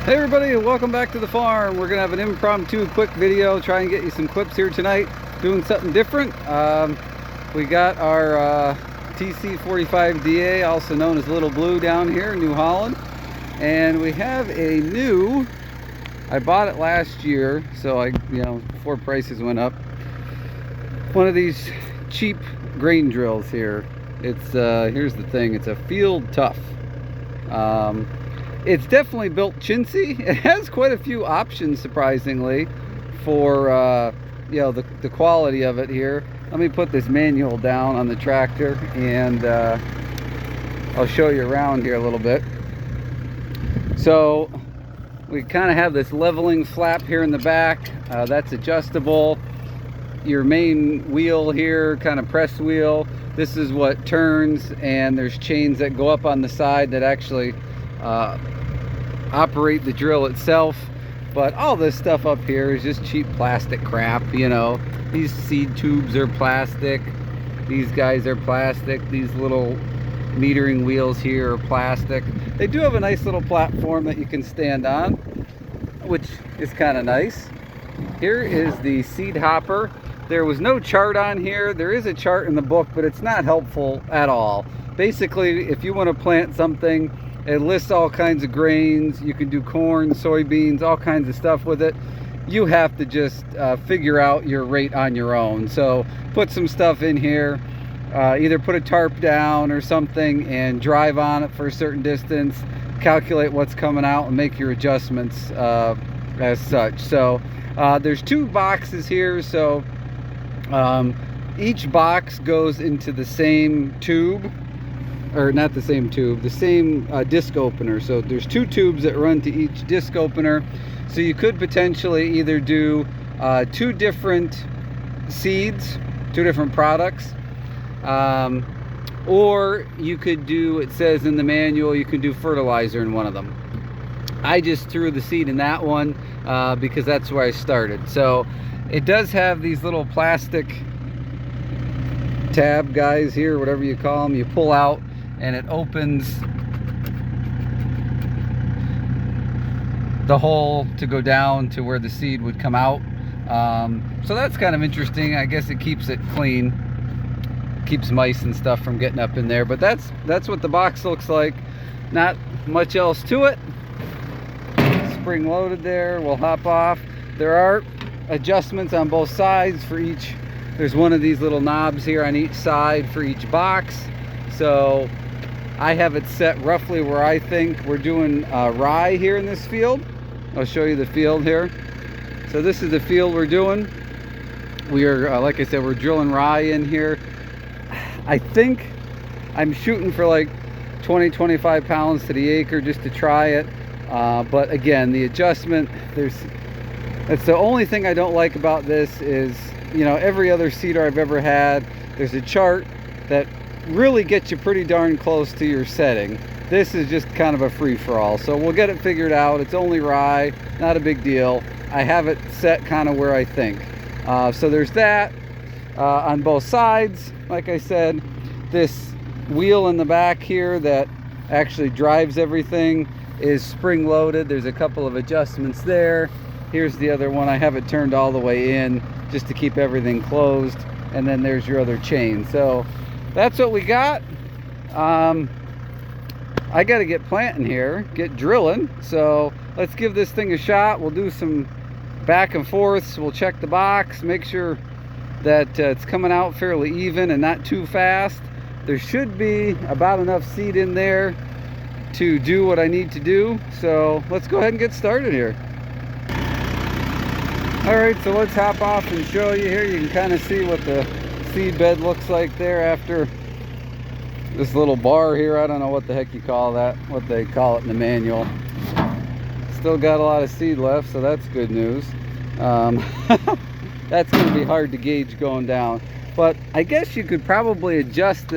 Hey everybody, and welcome back to the farm. We're gonna have an impromptu quick video, try and get you some clips here tonight, doing something different. We got our TC45DA, also known as Little Blue, down here in New Holland, and we have a new, I bought it last year, so before prices went up, one of these cheap grain drills here. It's here's the thing, it's a Field Tough. It's definitely built chintzy. It has quite a few options, surprisingly, for the quality of it here. Let me put this manual down on the tractor, and I'll show you around here a little bit. So we kind of have this leveling flap here in the back. That's adjustable. Your main wheel here, kind of press wheel, this is what turns, and there's chains that go up on the side that actually operate the drill itself. But all this stuff up here is just cheap plastic crap. These seed tubes are plastic, these guys are plastic, these little metering wheels here are plastic. They do have a nice little platform that you can stand on, which is kind of nice. Here is the seed hopper. There was no chart on here. There is a chart in the book, but it's not helpful at all. Basically, if you want to plant something, it lists all kinds of grains. You can do corn, soybeans, all kinds of stuff with it. You have to just figure out your rate on your own. So put some stuff in here, either put a tarp down or something and drive on it for a certain distance, calculate what's coming out and make your adjustments as such. So there's two boxes here, so each box goes into the same tube, or not the same tube, the same disc opener. So there's two tubes that run to each disc opener. So you could potentially either do two different seeds, two different products, or you could do, it says in the manual, you can do fertilizer in one of them. I just threw the seed in that one because that's where I started. So it does have these little plastic tab guys here, whatever you call them. You pull out and it opens the hole to go down to where the seed would come out. So that's kind of interesting. I guess it keeps it clean, keeps mice and stuff from getting up in there. But that's what the box looks like. Not much else to it. Spring loaded there. We'll hop off. There are adjustments on both sides for each. There's one of these little knobs here on each side for each box. So I have it set roughly where I think we're doing rye here in this field. I'll show you the field here. So this is the field we're doing. We are, like I said, we're drilling rye in here. I think I'm shooting for like 20-25 pounds to the acre just to try it. But again, the adjustment, that's the only thing I don't like about this is, every other seeder I've ever had, there's a chart that really gets you pretty darn close to your setting. This is just kind of a free-for-all, so we'll get it figured out. It's only rye, not a big deal. I have it set kind of where I think. So there's that on both sides. Like I said, this wheel in the back here that actually drives everything is spring loaded. There's a couple of adjustments there. Here's the other one. I have it turned all the way in just to keep everything closed, and then there's your other chain. So that's what we got. I got to get planting here, get drilling. So let's give this thing a shot. We'll do some back and forths. We'll check the box, make sure that it's coming out fairly even and not too fast. There should be about enough seed in there to do what I need to do. So let's go ahead and get started here. All right, so let's hop off and show you here. You can kind of see what the seed bed looks like there after this little bar here. I don't know what the heck you call that, what they call it in the manual. Still got a lot of seed left, so that's good news. That's going to be hard to gauge going down, but I guess you could probably adjust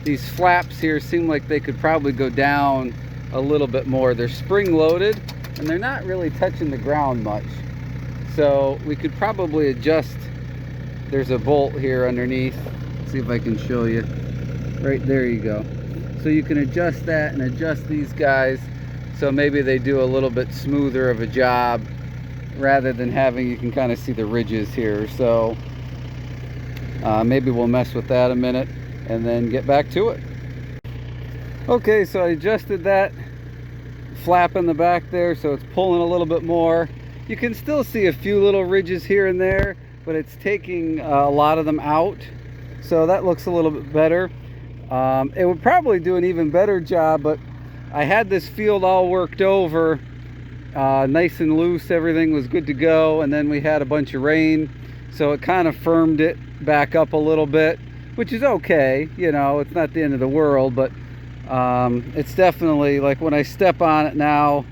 these flaps here. Seem like they could probably go down a little bit more. They're spring loaded and they're not really touching the ground much, so we could probably adjust. There's a bolt here underneath. Let's see if I can show you. Right there you go. So you can adjust that and adjust these guys so maybe they do a little bit smoother of a job rather than having, you can kind of see the ridges here. So maybe we'll mess with that a minute and then get back to it. Okay, so I adjusted that flap in the back there so it's pulling a little bit more. You can still see a few little ridges here and there, but it's taking a lot of them out, so that looks a little bit better. It would probably do an even better job, but I had this field all worked over, nice and loose, everything was good to go, and then we had a bunch of rain, so it kind of firmed it back up a little bit, which is okay, you know, it's not the end of the world, but it's definitely, like when I step on it now,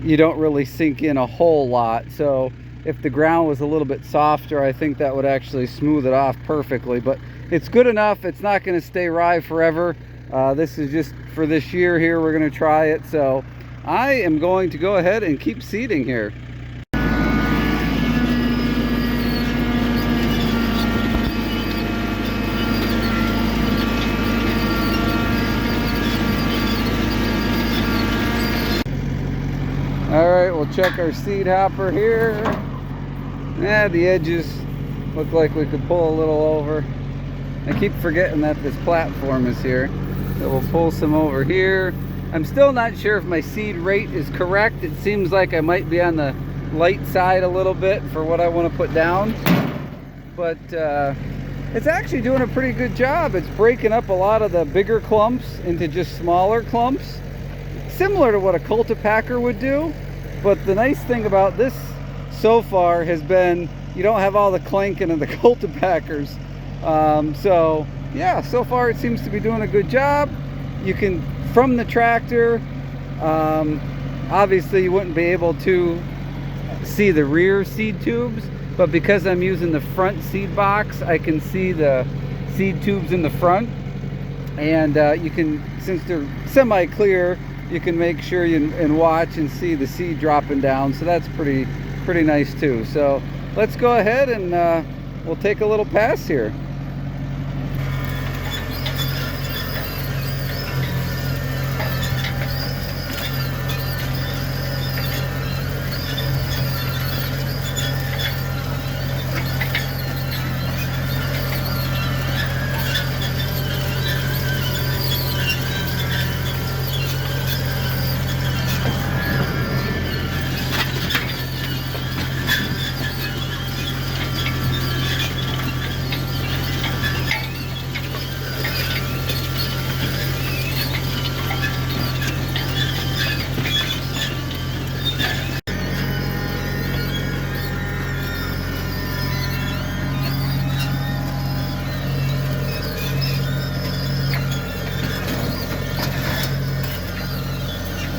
you don't really sink in a whole lot. So if the ground was a little bit softer, I think that would actually smooth it off perfectly, but it's good enough. It's not going to stay rye forever. This is just for this year here, we're going to try it. So I am going to go ahead and keep seeding here. All right, we'll check our seed hopper here. The edges look like we could pull a little over. I keep forgetting that this platform is here. So we'll pull some over here. I'm still not sure if my seed rate is correct. It seems like I might be on the light side a little bit for what I want to put down. But it's actually doing a pretty good job. It's breaking up a lot of the bigger clumps into just smaller clumps, similar to what a cultipacker would do. But the nice thing about this so far has been you don't have all the clanking of the cultipackers. So yeah, so far it seems to be doing a good job. You can, from the tractor, obviously you wouldn't be able to see the rear seed tubes, but because I'm using the front seed box, I can see the seed tubes in the front. And you can, since they're semi-clear, you can make sure you and watch and see the seed dropping down, so that's pretty nice too. So let's go ahead and we'll take a little pass here.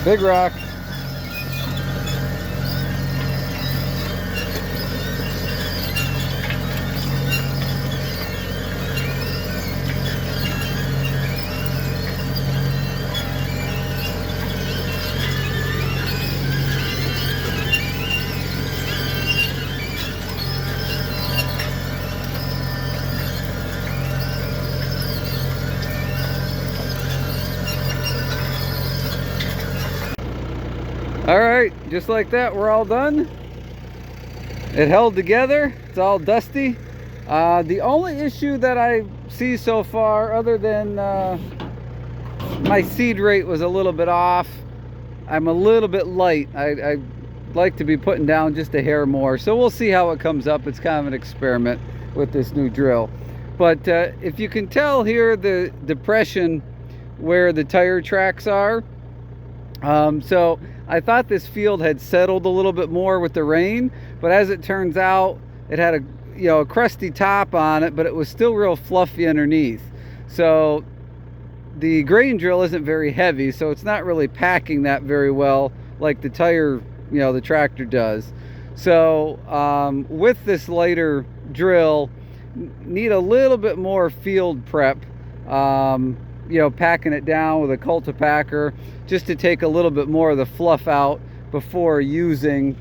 Big rock. All right, just like that, we're all done. It held together. It's all dusty. The only issue that I see so far, other than my seed rate was a little bit off, I'm a little bit light. I like to be putting down just a hair more, so we'll see how it comes up. It's kind of an experiment with this new drill. But if you can tell here, the depression where the tire tracks are, so I thought this field had settled a little bit more with the rain, but as it turns out, it had a crusty top on it, but it was still real fluffy underneath. So the grain drill isn't very heavy, so it's not really packing that very well like the tire, the tractor does. So with this lighter drill, need a little bit more field prep. Packing it down with a cultipacker just to take a little bit more of the fluff out before using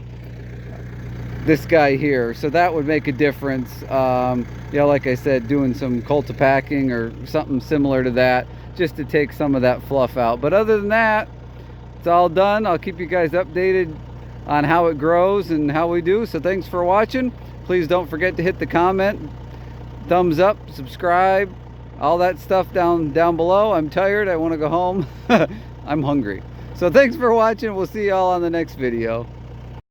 this guy here. So that would make a difference. Like I said, doing some cultipacking or something similar to that just to take some of that fluff out. But other than that, it's all done. I'll keep you guys updated on how it grows and how we do. So thanks for watching. Please don't forget to hit the comment, thumbs up, subscribe, all that stuff down below. I'm tired. I want to go home. I'm hungry. So thanks for watching. We'll see y'all on the next video.